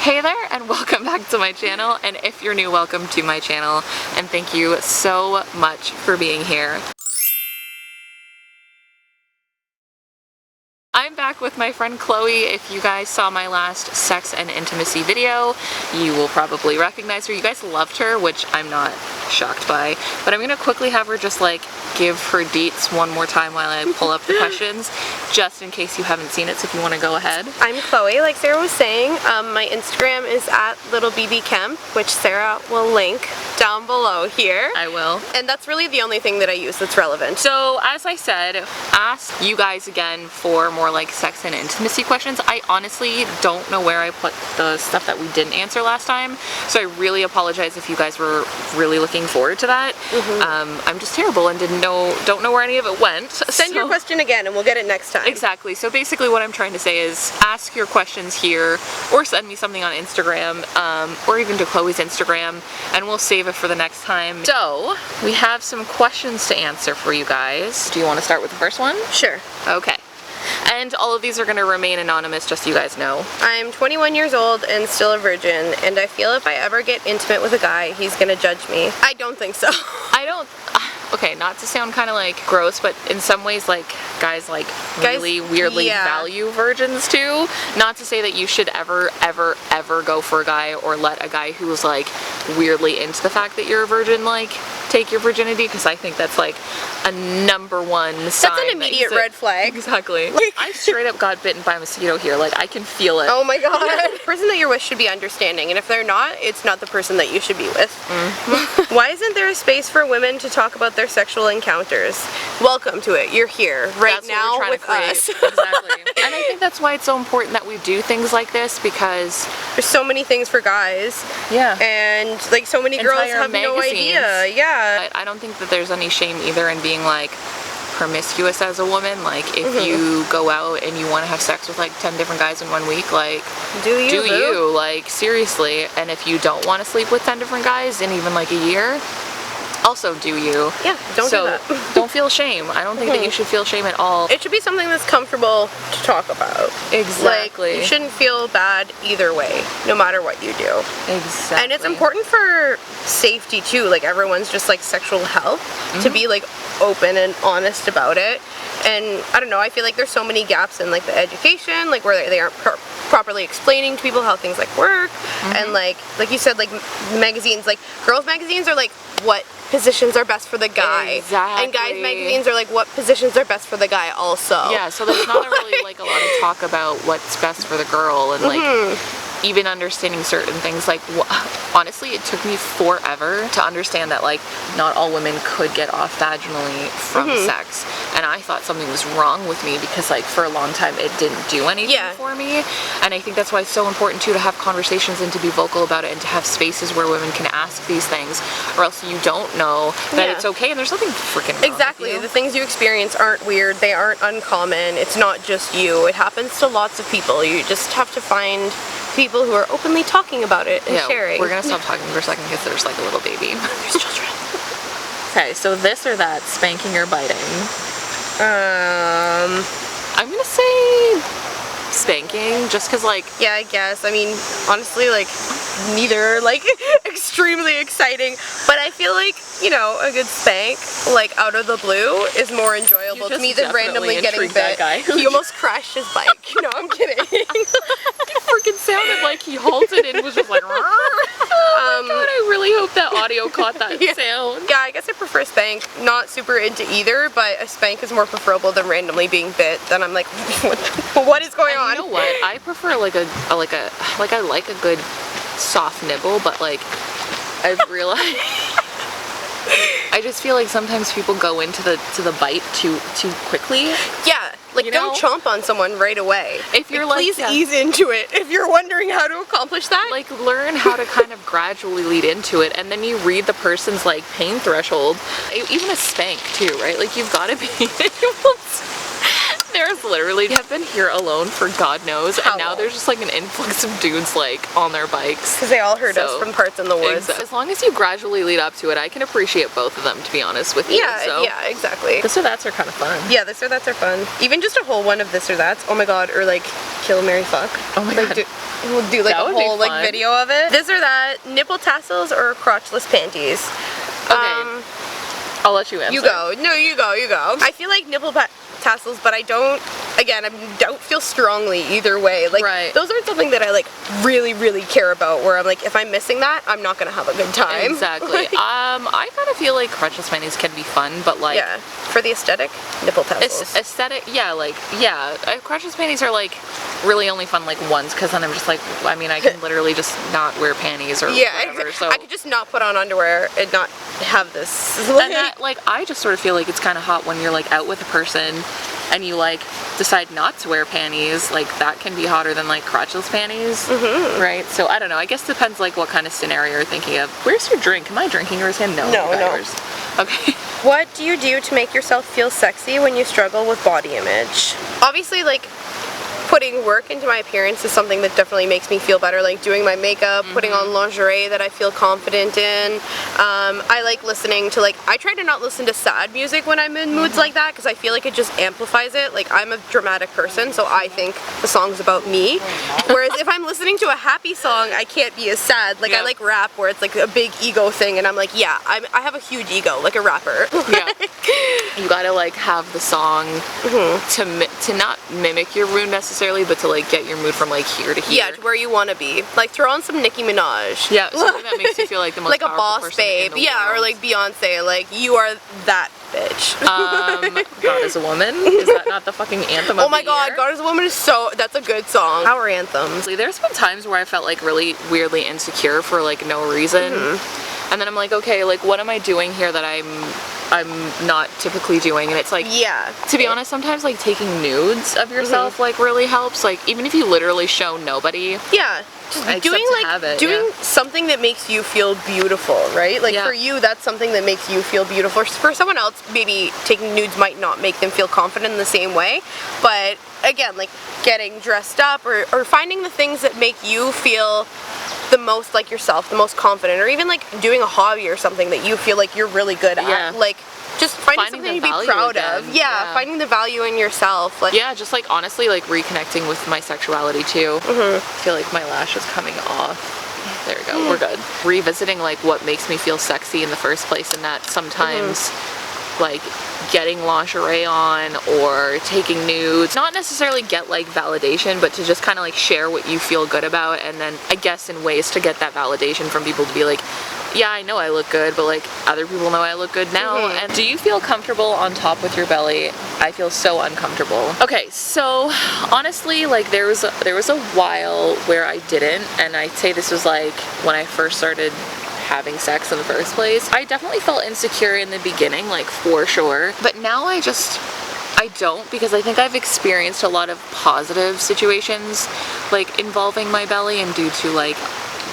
Hey there and welcome back to my channel, and if you're new, welcome to my channel and thank you so much for being here. I'm back with my friend Chloe. If you guys saw my last sex and intimacy video, you will probably recognize her. You guys loved her, which I'm not shocked by, but I'm gonna quickly have her just like give her deets one more time while I pull up the questions, just in case you haven't seen it, so if you want to go ahead. I'm Chloe, like Sarah was saying. My Instagram is at littlebbkemp, which Sarah will link down below here. I will. And that's really the only thing that I use that's relevant. So as I said, ask you guys again for more like sex and intimacy questions. I honestly don't know where I put the stuff that we didn't answer last time, so I really apologize if you guys were really looking forward to that. I'm just terrible and don't know where any of it went. Send your question again and we'll get it next time. Exactly. So basically what I'm trying to say is ask your questions here or send me something on Instagram or even to Chloe's Instagram and we'll save it for the next time. So we have some questions to answer for you guys. Do you want to start with the first one? Sure. Okay. And all of these are going to remain anonymous, just so you guys know. I'm 21 years old and still a virgin, and I feel if I ever get intimate with a guy, he's gonna judge me. I don't think so. I don't... Okay, not to sound kind of like gross, but in some ways like guys like really weirdly value virgins too. Not to say that you should ever go for a guy or let a guy who's like weirdly into the fact that you're a virgin like take your virginity, because I think that's like a #1 sign. That's an immediate red flag. Exactly. Like, I straight up got bitten by a mosquito here, like I can feel it. Oh my god. The person that you're with should be understanding, and if they're not, it's not the person that you should be with. Why isn't there a space for women to talk about their sexual encounters? Welcome to it. You're here right that's now what we're with trying to us. Exactly. And I think that's why it's so important that we do things like this, because there's so many things for guys. Yeah. And like so many girls Entire have no magazines. idea. Yeah. But I don't think that there's any shame either in being like promiscuous as a woman. Like if you go out and you want to have sex with like 10 different guys in 1 week, like do you, like seriously. And if you don't want to sleep with 10 different guys in even like a year, also do you. Yeah, don't do that. Don't feel shame. I don't think that you should feel shame at all. It should be something that's comfortable to talk about. Exactly. Like, you shouldn't feel bad either way, no matter what you do. Exactly. And it's important for safety too, like everyone's just like sexual health, to be like open and honest about it. And I don't know, I feel like there's so many gaps in like the education, like where they aren't properly explaining to people how things like work. And like you said, like magazines, like girls magazines are like what positions are best for the guy. Exactly. And guys magazines are like what positions are best for the guy also. Yeah, so there's not really like a lot of talk about what's best for the girl and like even understanding certain things. Like honestly, it took me forever to understand that like not all women could get off vaginally from sex, and I thought something was wrong with me because like for a long time it didn't do anything for me. And I think that's why it's so important too to have conversations and to be vocal about it and to have spaces where women can ask these things, or else you don't know that it's okay and there's nothing freaking wrong exactly with you. The things you experience aren't weird, they aren't uncommon, it's not just you, it happens to lots of people. You just have to find people who are openly talking about it and sharing. We're gonna stop talking for a second because there's like a little baby. There's children. Okay, so this or that, spanking or biting? I'm gonna say spanking, just cause like... Yeah, I guess. I mean, honestly, like, neither are like extremely exciting, but I feel like, you know, a good spank, like out of the blue, is more enjoyable to me than randomly getting bit. He almost crashed his bike. No, I'm kidding. He freaking sounded like he halted and was just like, oh my god, I really hope that audio caught that sound. Yeah, I guess I prefer spank. Not super into either, but a spank is more preferable than randomly being bit. Then I'm like, what is going on? You know what? I prefer like I like a good soft nibble, but like I've realized I just feel like sometimes people go into the bite too quickly. Yeah, like don't chomp on someone right away. If you're like, please ease into it. If you're wondering how to accomplish that, like learn how to kind of gradually lead into it, and then you read the person's like pain threshold. Even a spank too, right? Like you've got to be. There girls literally have been here alone for God knows, How and now long? there's just like an influx of dudes like on their bikes. Because they all heard us So, from parts in the woods. As long as you gradually lead up to it, I can appreciate both of them, to be honest with you. Yeah, So yeah, exactly. this or that's are kind of fun. Yeah, this or that's are fun. Even just a whole one of this or that's. Oh my god, or like kill, marry, fuck. Oh my god. We'll do like That a would be whole like fun. video of it. This or that, nipple tassels or crotchless panties. Okay. I'll let you answer. You go. No, you go. You go. I feel like nipple tassels, but I don't. Again, I don't feel strongly either way. Like Right. those aren't something that I like really, really care about. Where I'm like, if I'm missing that, I'm not gonna have a good time. Exactly. I kind of feel like crotchless panties can be fun, but like Yeah. For the aesthetic, nipple tassels. aesthetic, crotchless panties are like really only fun like once, because then I'm just like, I mean, I can literally just not wear panties or whatever. So I could just not put on underwear and not have this. and that, like, I just sort of feel like it's kind of hot when you're like out with a person and you like decide not to wear panties. Like that can be hotter than like crotchless panties, right? So I don't know. I guess it depends like what kind of scenario you're thinking of. Where's your drink? Am I drinking yours? No. No, you got no. yours. Okay. What do you do to make yourself feel sexy when you struggle with body image? Obviously, like, putting work into my appearance is something that definitely makes me feel better, like doing my makeup, putting on lingerie that I feel confident in. I like listening to, like, I try to not listen to sad music when I'm in moods like that, because I feel like it just amplifies it. Like, I'm a dramatic person, so I think the song's about me. Whereas if I'm listening to a happy song, I can't be as sad. Like, I like rap where it's like a big ego thing, and I'm like, yeah, I have a huge ego, like a rapper. Yeah. You gotta like have the song to not mimic your mood necessarily, but to like get your mood from like here to here. Yeah, to where you want to be. Like, throw on some Nicki Minaj. Yeah, something that makes you feel like the most like a powerful boss person babe. in the Yeah, world. or like Beyonce. Like, you are that bitch. God is a Woman. Is that not the fucking anthem of Oh my the god, year? God is a Woman is so, that's a good song. Power anthems. There's been times where I felt like really weirdly insecure for like no reason. And then I'm like, okay, like what am I doing here that I'm not typically doing? And it's like, Yeah. to be honest, sometimes like taking nudes of yourself like really helps. Like even if you literally show nobody. Yeah. Just Except doing to like have it, doing yeah. something that makes you feel beautiful, right? Like Yeah. for you, that's something that makes you feel beautiful. For someone else, maybe taking nudes might not make them feel confident in the same way. But again, like getting dressed up or finding the things that make you feel the most like yourself, the most confident, or even like doing a hobby or something that you feel like you're really good at. Yeah. Like just finding Finding something the to be value proud again. of. Yeah, finding the value in yourself. Like Yeah, just like honestly like reconnecting with my sexuality too. I feel like my lash is coming off. There we go, we're good. Revisiting like what makes me feel sexy in the first place, and that sometimes like getting lingerie on or taking nudes, not necessarily get like validation, but to just kind of like share what you feel good about, and then I guess in ways to get that validation from people to be like, yeah, I know I look good, but like other people know I look good now. And do you feel comfortable on top with your belly? I feel so uncomfortable. Okay, so honestly, like there was a while where I didn't, and I'd say this was like when I first started having sex in the first place. I definitely felt insecure in the beginning, like for sure, but now I don't, because I think I've experienced a lot of positive situations like involving my belly, and due to like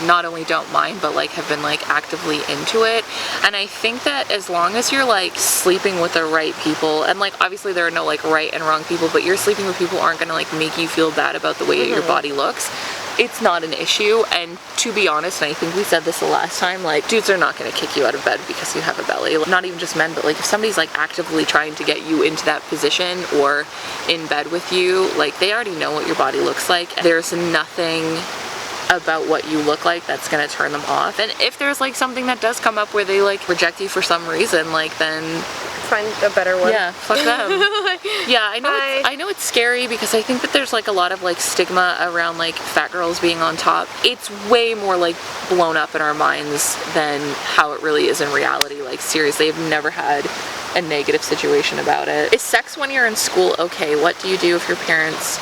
not only don't mind but like have been like actively into it. And I think that as long as you're like sleeping with the right people, and like obviously there are no like right and wrong people, but you're sleeping with people who aren't gonna like make you feel bad about the way that your body looks, it's not an issue. And to be honest, and I think we said this the last time, like dudes are not gonna kick you out of bed because you have a belly. Like, not even just men, but like if somebody's like actively trying to get you into that position or in bed with you, like they already know what your body looks like. There's nothing about what you look like that's gonna turn them off. And if there's like something that does come up where they like reject you for some reason, like then find a better one. yeah, fuck them. Yeah, I know it's scary, because I think that there's like a lot of like stigma around like fat girls being on top. It's way more like blown up in our minds than how it really is in reality. Like seriously, I've never had a negative situation about it. Is sex when you're in school okay? What do you do if your parents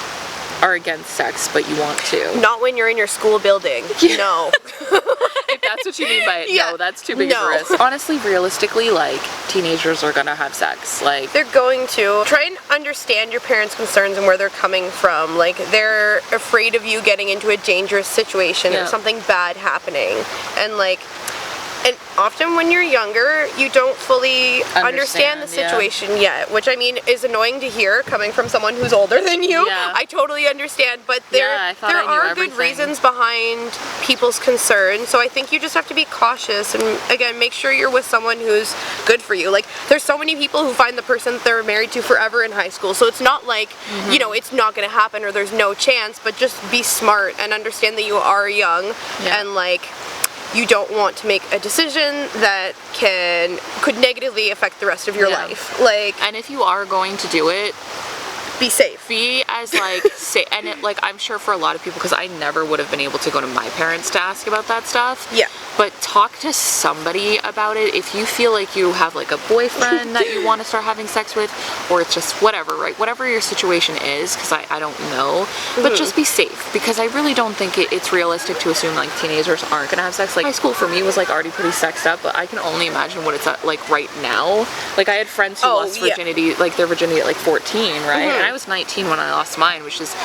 are against sex but you want to? Not when you're in your school building. No. If that's what you mean by it, Yeah. no, that's too big of a risk. Honestly, realistically, like teenagers are gonna have sex. Like They're going to. Try and understand your parents' concerns and where they're coming from. Like, they're afraid of you getting into a dangerous situation or Yeah. something bad happening. And like, And often when you're younger, you don't fully understand the yeah. situation yet, which I mean is annoying to hear coming from someone who's older than you. Yeah. I totally understand, but there I thought I knew are everything. good reasons behind people's concerns. So I think you just have to be cautious and again, make sure you're with someone who's good for you. Like there's so many people who find the person that they're married to forever in high school. So it's not like, you know, it's not going to happen or there's no chance, but just be smart and understand that you are young and like you don't want to make a decision that could negatively affect the rest of your life. Like, and if you are going to do it, be safe. Be as like and it, like I'm sure for a lot of people, because I never would have been able to go to my parents to ask about that stuff. Yeah. But talk to somebody about it if you feel like you have like a boyfriend that you want to start having sex with, or it's just whatever, right? Whatever your situation is, because I don't know, but just be safe, because I really don't think it's realistic to assume like teenagers aren't gonna have sex. Like high school for me was like already pretty sexed up, but I can only imagine what it's at, like right now. Like I had friends who lost virginity, like their virginity at like 14, right? And I was 19 when I lost mine, which is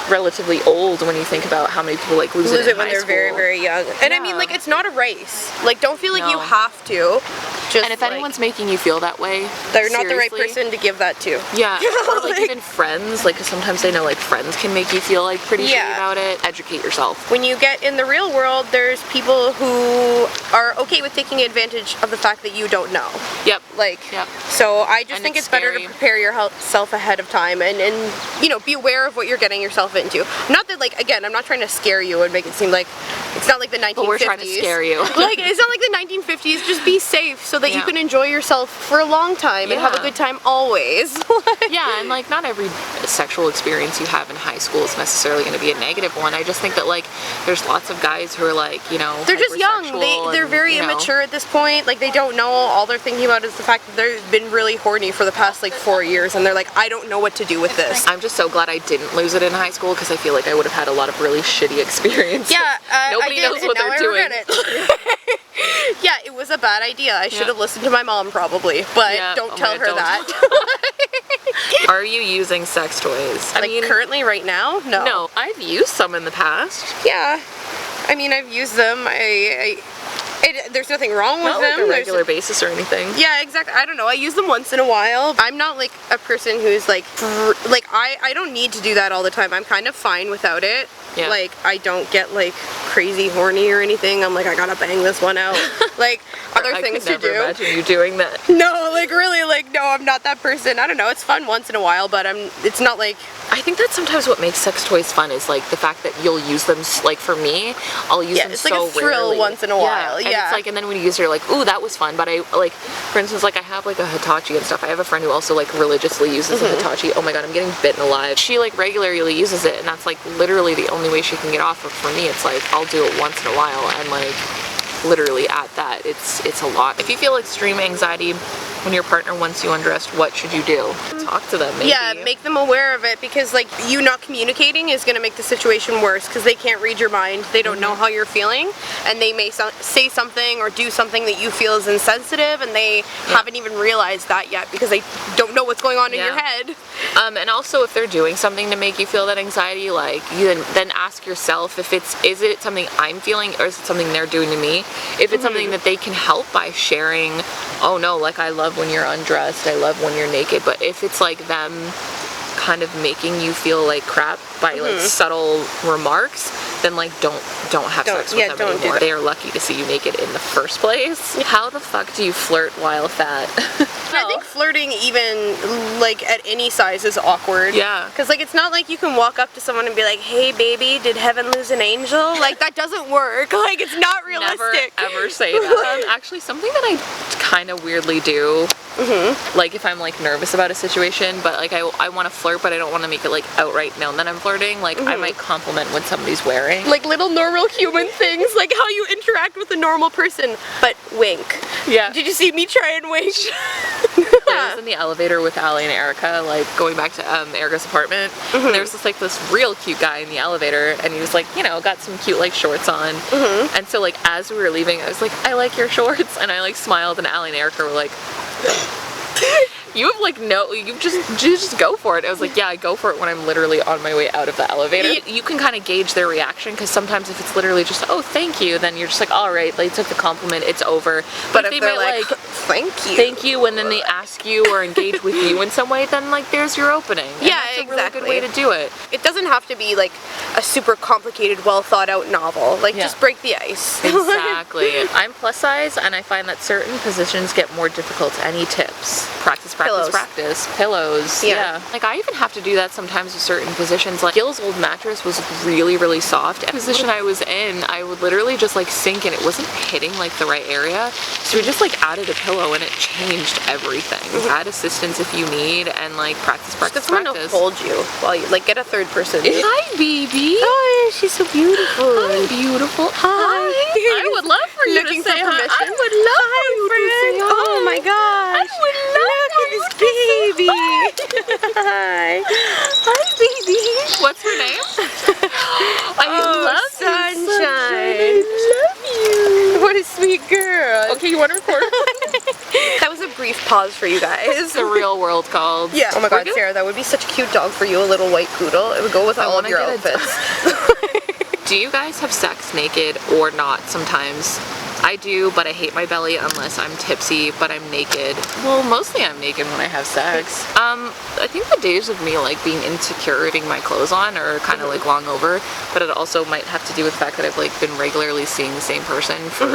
relatively old when you think about how many people like lose it when they're very, very young. And I mean, like, it's not a race. Like, don't feel like you have to. Just, and if anyone's making you feel that way, they're not the right person to give that to. Yeah, or like even friends, like, 'cause sometimes they know like friends can make you feel like pretty shitty about it. Educate yourself. When you get in the real world, there's people who are okay with taking advantage of the fact that you don't know. Yep. Like, so I just think it's better to prepare yourself ahead of time and you know, be aware of what you're getting yourself into. Not that, like, again, I'm not trying to scare you and make it seem like it's not like the 1950s. But we're trying to scare you. Like, it's not like the 1950s. Just be safe so that you can enjoy yourself for a long time and have a good time always. Yeah, and like not every sexual experience you have in high school is necessarily going to be a negative one. I just think that like there's lots of guys who are like, you know, they're just young. They're very immature at this point. Like they don't know. All they're thinking about is the fact that they've been really horny for the past like 4 years, and they're like, I don't know what to do with this. I'm just so glad I didn't lose it in high school, because I feel like I would have had a lot of really shitty experiences. Yeah, nobody knows what they're doing. Yeah, it was a bad idea. I should have listened to my mom probably, but don't tell her that. Are you using sex toys? I mean, currently right now? No. No, I've used some in the past. Yeah. I mean, I've used them. There's nothing wrong with them. Not like a regular basis or anything. Yeah, exactly. I don't know. I use them once in a while. I'm not like a person who's like I don't need to do that all the time. I'm kind of fine without it. Yeah. Like I don't get like crazy horny or anything. I'm like, I gotta bang this one out. Like other things to do. I could never imagine you doing that. No, like really, like no, I'm not that person. I don't know. It's fun once in a while, but it's not like. I think that's sometimes what makes sex toys fun is like the fact that you'll use them. Like for me, I'll use them it's so like a thrill rarely. once in a while. Yeah, and it's like, and then when you use it, you're like, ooh, that was fun. But I like, for instance, like I have like a Hitachi and stuff. I have a friend who also like religiously uses a Hitachi. Oh my god, I'm getting bitten alive. She like regularly uses it, and that's like literally the only way she can get off. But for me, it's like I'll do it once in a while, and like literally at that, it's a lot. If you feel extreme anxiety when your partner wants you undressed, what should you do? Talk to them, maybe. Yeah, make them aware of it, because like you not communicating is going to make the situation worse, because they can't read your mind. They don't know how you're feeling, and they may say something or do something that you feel is insensitive, and they haven't even realized that yet because they don't know what's going on in your head. And also if they're doing something to make you feel that anxiety, like you then ask yourself if is it something I'm feeling, or is it something they're doing to me? If it's something that they can help by sharing, oh no, like I love when you're undressed, I love when you're naked, but if it's like them kind of making you feel like crap by like subtle remarks, then like don't have sex with them anymore. They are lucky to see you naked in the first place. How the fuck do you flirt while fat? I think flirting even like at any size is awkward. Yeah. Because like it's not like you can walk up to someone and be like, hey baby, did heaven lose an angel? Like that doesn't work. Like it's not realistic. Never ever say that. Actually, something that I kind of weirdly do, like if I'm like nervous about a situation, but like I want to flirt, but I don't want to make it like outright known that I'm flirting. Like I might compliment what somebody's wearing. Like little normal human things, like how you interact with a normal person, but wink. Yeah. Did you see me try and wink? I was in the elevator with Allie and Erica, like going back to Erica's apartment. And there was this real cute guy in the elevator, and he was like, you know, got some cute like shorts on. And so like as we were leaving, I was like, I like your shorts, and I like smiled, and Allie and Erica were like. You have like no, you just go for it. I was like, yeah, I go for it when I'm literally on my way out of the elevator. You can kind of gauge their reaction, because sometimes if it's literally just, oh, thank you, then you're just like, all right, they took the compliment, it's over. But if they're like, thank you, and then they ask you or engage with you in some way, then like there's your opening. And yeah, that's a exactly. really good way to do it. It doesn't have to be like a super complicated, well thought out novel. Like just break the ice. Exactly. I'm plus size, and I find that certain positions get more difficult. Any tips? Practice, practice. Pillows. Yeah. Like I even have to do that sometimes with certain positions. Like Gil's old mattress was really, really soft. The position I was in, I would literally just like sink, and it wasn't hitting like the right area. So we just like added a pillow, and it changed everything. Add assistance if you need, and like practice. Get someone to hold you while you like get a third person. Hi, baby. Oh, she's so beautiful. Hi, beautiful. Hi. I would love for you Looking to say for hi. permission. I would love for you to say hi. Oh my gosh. I would love Look at this baby. Hi. Hi, baby. What's her name? I love Sunshine. You, Sunshine. I love you. What a sweet girl. Okay, you want to record? That was a brief pause for you guys. The real world called. Yeah. Oh my god, Sarah, that would be such a cute dog for you, a little white poodle. It would go with all of your outfits. Do you guys have sex naked or not sometimes? I do, but I hate my belly unless I'm tipsy, but I'm naked. Well, mostly I'm naked when I have sex. I think the days of me like being insecure having my clothes on are kind of like long over, but it also might have to do with the fact that I've like been regularly seeing the same person for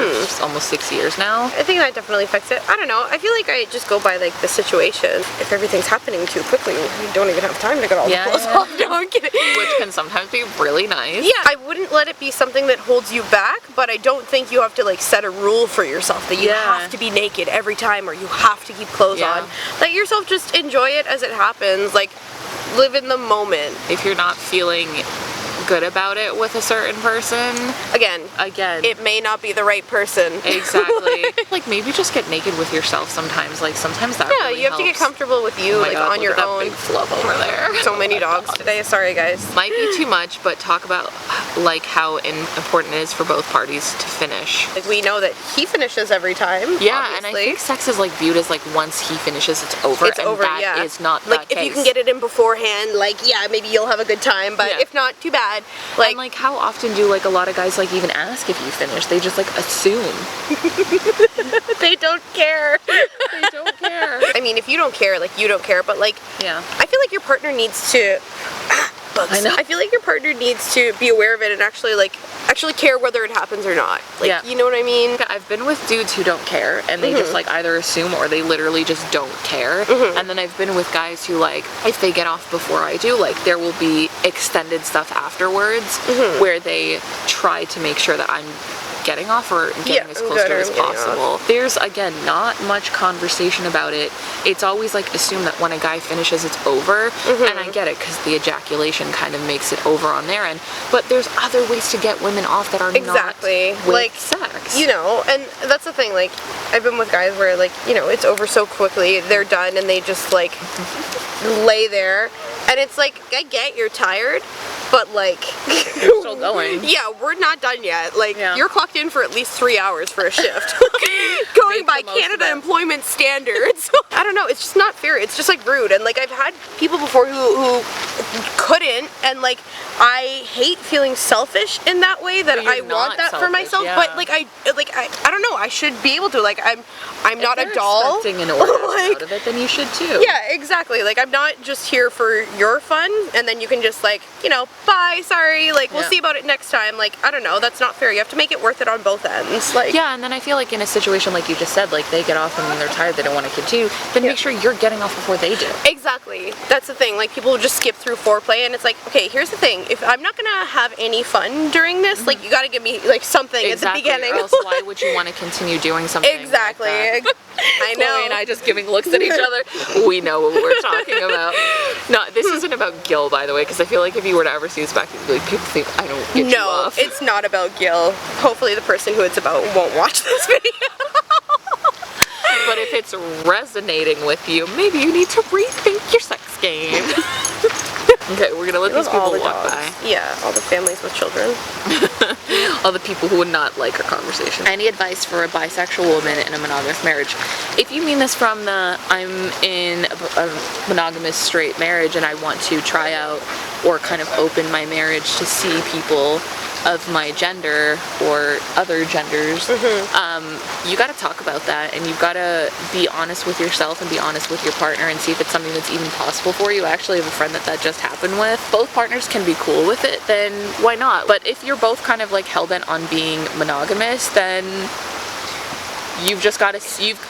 almost 6 years now. I think that definitely affects it. I don't know. I feel like I just go by like the situation. If everything's happening too quickly, you don't even have time to get all the clothes off. No, I'm kidding. Which can sometimes be really nice. Yeah, I wouldn't let it be something that holds you back, but I don't think you have to like set a rule for yourself that you have to be naked every time or you have to keep clothes on. Let yourself just enjoy it as it happens. Like, live in the moment. If you're not feeling good about it with a certain person, again, it may not be the right person. Exactly. Like maybe just get naked with yourself sometimes. Like sometimes that really you have helps. to get comfortable with you, like on your own. Big flub over there. So many dogs today. Sorry guys. Might be too much, but talk about like how important it is for both parties to finish. Like we know that he finishes every time. Yeah, obviously. and I think sex is like viewed as like once he finishes, it's over. It's over. That is not like the if you can get it in beforehand, like maybe you'll have a good time. But if not, too bad. Like, and like how often do like a lot of guys like even ask if you finish? They just like assume. They don't care. They don't care. I mean, if you don't care, like you don't care, but like I feel like your partner needs to bugs. I feel like your partner needs to be aware of it and actually care whether it happens or not. Like, you know what I mean? I've been with dudes who don't care and they just like either assume or they literally just don't care. And then I've been with guys who like, if they get off before I do, like there will be extended stuff afterwards where they try to make sure that I'm getting off or getting as close to her as possible. There's again not much conversation about it. It's always like assume that when a guy finishes it's over, and I get it because the ejaculation kind of makes it over on their end, but there's other ways to get women off that are not with like sex. You know, and that's the thing, like I've been with guys where like, you know, it's over so quickly, they're done and they just like lay there and it's like, I get you're tired, but like you're still going. Yeah, we're not done yet. Like you're clocked in for at least 3 hours for a shift. Going by Canada employment standards. I don't know, it's just not fair. It's just like rude. And like I've had people before who couldn't, and like I hate feeling selfish in that way that I want that for myself. But like I don't know, I should be able to. Like I'm not a doll. Expecting an orgasm out of it, then you should too. Yeah, exactly. Like I'm not just here for your fun and then you can just like, you know, bye, sorry, like we'll see about it next time. Like I don't know, that's not fair. You have to make it worth it on both ends. Like and then I feel like in a situation like you just said, like they get off and then they're tired, they don't want to continue, then make sure you're getting off before they do. Exactly. That's the thing. Like people just skip through foreplay and it's like, okay, here's the thing. If I'm not gonna have any fun during this, like you gotta give me like something at the beginning. Or else why would you want to continue doing something? Exactly. Like that? I know. Chloe and I just giving looks at each other. We know what we're talking about. No, this isn't about Gil, by the way, because I feel like if you were to ever see us back, like, people think I don't get you off. No, it's not about Gil. Hopefully the person who it's about won't watch this video. But if it's resonating with you, maybe you need to rethink your sex game. Okay, we're gonna let these people walk by. Yeah, all the families with children. All the people who would not like our conversation. Any advice for a bisexual woman in a monogamous marriage? If you mean this from the, I'm in a monogamous straight marriage and I want to try out or kind of open my marriage to see people of my gender or other genders, you got to talk about that, and you've got to be honest with yourself and be honest with your partner and see if it's something that's even possible for you. I actually have a friend that just happened with. Both partners can be cool with it, then why not? But if you're both kind of like hell-bent on being monogamous, then you've just got to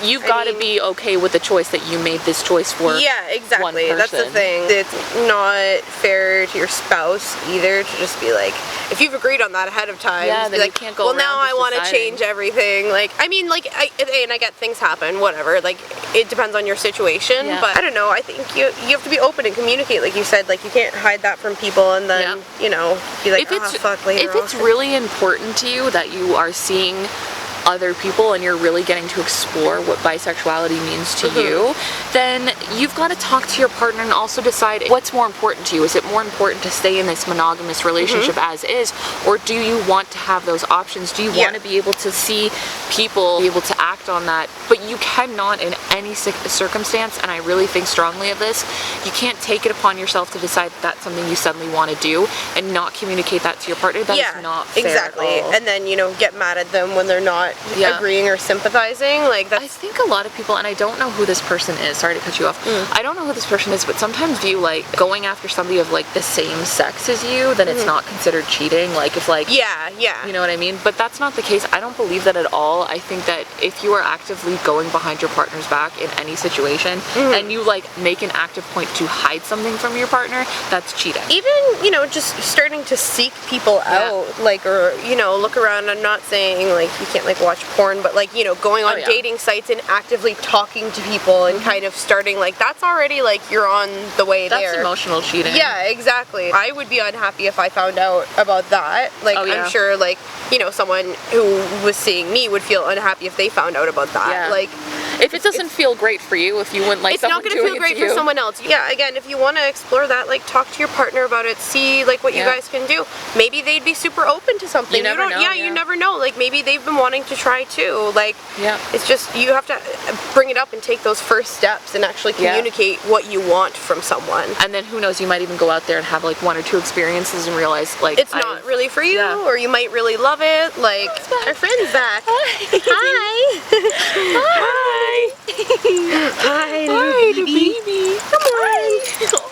you've got to be okay with the choice that you made this choice for. Yeah, exactly. One person. That's the thing. It's not fair to your spouse either to just be like, if you've agreed on that ahead of time, yeah, just be then like, you can't go well, around now I just want to deciding. change everything. Like, I mean, like, and I get things happen, whatever. Like, it depends on your situation. Yeah. But I don't know. I think you have to be open and communicate, like you said. Like, you can't hide that from people and then you know be like, fuck later. If it's really important to you that you are seeing other people and you're really getting to explore what bisexuality means to you, then you've got to talk to your partner and also decide what's more important to you. Is it more important to stay in this monogamous relationship as is, or do you want to have those options? Do you want to be able to see people, be able to act on that? But you cannot in any circumstance, and I really think strongly of this, you can't take it upon yourself to decide that that's something you suddenly want to do and not communicate that to your partner. That is not fair exactly. at all. And then, you know, get mad at them when they're not agreeing or sympathizing. Like, that's... I think a lot of people, and I don't know who this person is, sorry to cut you off, I don't know who this person is, but sometimes view like going after somebody of like the same sex as you, then it's not considered cheating. Like if like, you know what I mean? But that's not the case. I don't believe that at all. I think that if you are actively going behind your partner's back in any situation and you like make an active point to hide something from your partner, that's cheating. Even, you know, just starting to seek people out, like, or, you know, look around. I'm not saying like you can't like watch porn, but like, you know, going on dating sites and actively talking to people and kind of starting, like, that's already like you're on the way there. That's emotional cheating. Yeah, exactly. I would be unhappy if I found out about that. Like, I'm sure, like, you know, someone who was seeing me would feel unhappy if they found out about that. Yeah. Like, if it doesn't feel great for you, if you wouldn't like it's someone not going to feel great for someone else. Yeah, again, if you want to explore that, like, talk to your partner about it, see like what you guys can do. Maybe they'd be super open to something. You never know. You never know. Like, maybe they've been wanting to try too. Like, it's just, you have to bring it up and take those first steps and actually communicate what you want from someone. And then who knows, you might even go out there and have like one or two experiences and realize like it's not really for you, or you might really love it. Like, our friend's back. Hi. Hi. Hi, little baby. Come on.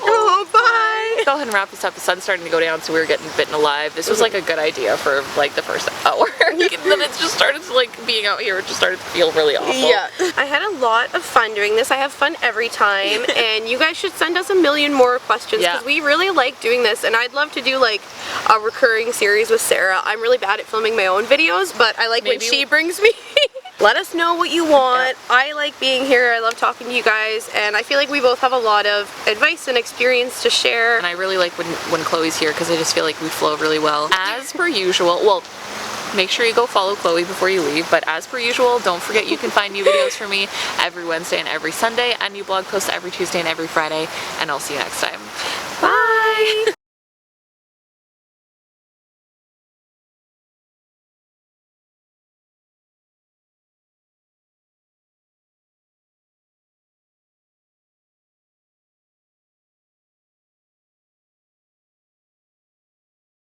Oh, bye. Go ahead and wrap this up. The sun's starting to go down, so we were getting bitten alive. This was like a good idea for like the first hour. And then it just started to like being out here. It just started to feel really awful. Yeah. I had a lot of fun doing this. I have fun every time, and you guys should send us a million more questions because we really like doing this, and I'd love to do like a recurring series with Sarah. I'm really bad at filming my own videos, but I like when she brings me. Let us know what you want. I like being here. I love talking to you guys, and I feel like we both have a lot of advice and experience to share. And I really like when Chloe's here because I just feel like we flow really well. As per usual, well, make sure you go follow Chloe before you leave, but as per usual, don't forget you can find new videos from me every Wednesday and every Sunday, and new blog posts every Tuesday and every Friday, and I'll see you next time.